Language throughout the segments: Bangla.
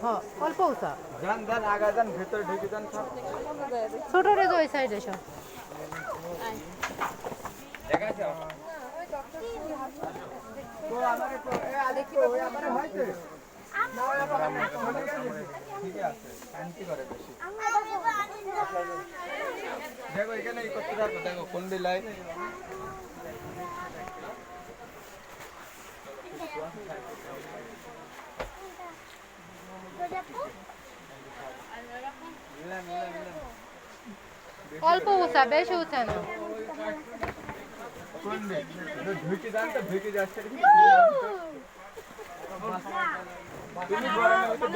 হ্যাঁ অল্প উঁচা যান যান আগা যান ভেতরে ঢুকে যান সব ছোট রে তো ওই সাইডে সব দেখা আছে তো আমারে তো এ আলে কি ওই আমারে হইছে না ওই আমারে ঠিক আছে শান্তি করে বেশি দেখো এখানে এই করতে রাখো দেখো কোন দিলাই অল্প উঁচা বেশি উঁচা না কোন দিক ঢুকে যান তো ঢুকে যাচ্ছে তুমি বড় না হইতো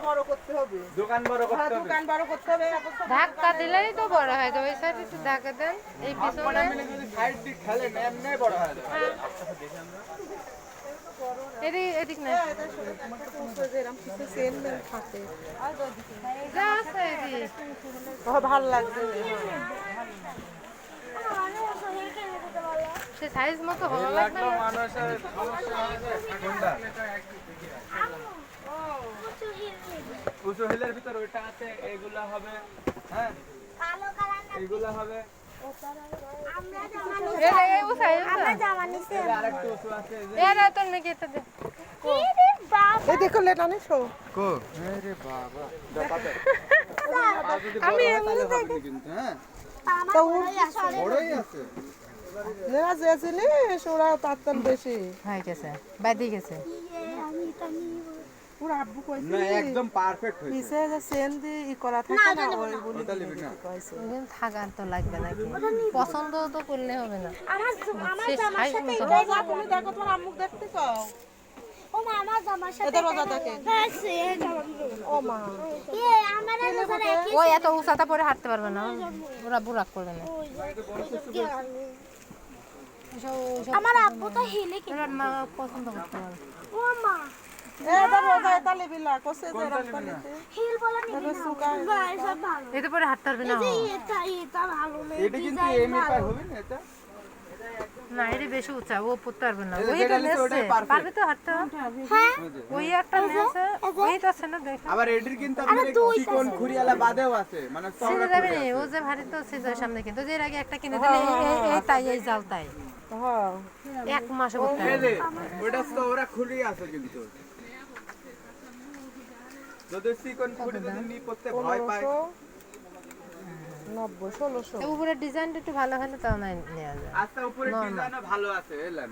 বড় করতে হবে দোকান বড় করতে হবে দোকান বড় করতে হবে ধাক্কা দিলেই তো বড় হয় তো ওই সাইডে একটু ধাক্কা দেন এই পিছনে মিলে যদি সাইড দিক খেলে না এমনি বড় হয়ে যাবে এদিক না যা আছে এদিক ভালো লাগবে সে সাইজ মতো ভালো লাগবে লাগলো মানুষের সমস্যা হয়েছে কোনটা উঁচু হিলের ভিতর ওইটা আছে এইগুলা হবে হ্যাঁ এইগুলা হবে এই উঁচা আরেকটু উঁচু আছে তোর নাকি এটা দে এই দেখো লেটা নিছো কো আরে বাবা দাপাতে আমি এমনি দেখি কিন্তু হ্যাঁ তো বড়ই আছে যারা যেছিলে ওরা তার বেশি হয়ে গেছে বাদি গেছে পুরো আব্বু কইছে না একদম পারফেক্ট হয়েছে পিছে যে সেন দি ই করা থাকে না ওই বলি ওটা লিবি না কইছে থাকার তো লাগবে নাকি পছন্দ তো করলে হবে না আমার সে জামার size সাথে মতো তো যা তুমি দেখো তোমার আম্মু দেখতে কও ও মা আমার জামার সাথে এটা রোজা থাকে হ্যাঁ সে জামা ও মা আমার রোজা রাখি ওই এত উঁচাতে পরে হাঁটতে পারবে না ওরা বুড়াক করবে না আমার আব্বু তো হিলে কি এবার মা পছন্দ করতে পারবে ও মা এটা রোজা এটা লিবিলা কোসে যে রাস্তা নিতে হিল বলা নিবি না সব ভালো এতে পরে হাঁটতে পারবে না এটা ভালো এটা কিন্তু এমএ পার হবে না এটা না এটা বেশি উঁচা ও পড়তে পারবে না এই ওই যেটা তো নিচে ওটাই নেছে perfect। পারবে তো হাঁটতে হ্যাঁ ওই একটা নেছে ওই তো আছে না দেখো আবার এটির কিন্তু আপনার চিকন খুরিয়ালা বাদেও আছে মানে সিজে যাবে না ও যে ভারী তো সিজের সামনে কিন্তু যে এর আগে একটা কিনে দিলে এই তাই এই জাল তাই হ্যাঁ এক মাসে করতে এই পারবে যে ওটা তো ওরা খুলি আছে কিন্তু যদি চিকন খুঁড়ি যদি নি পড়তে ভয় পায় 90 1600 তো উপরে ডিজাইনটা একটু ভালো হলে তাও না নেওয়া যায় আস্তে উপরে ডিজাইনও ভালো আছে এলেন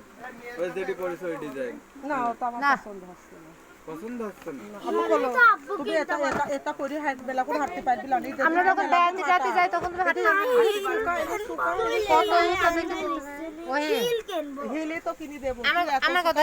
ওই যেটি করেছে ওই ডিজাইন না ওটা আমার না। পছন্দ হচ্ছে না পছন্দ হচ্ছে না আম্মু বলো তুমি এটা এটা এটা করে হাঁট বেলা করে হাঁটতে পারবি না এই আমরা যখন বেড়াতে যাতে যাই তখন তুমি হাঁটতে কত উঁচা দেখতে ওই হিল কিনবো হিলে তো কিনে দেবো আমার কথা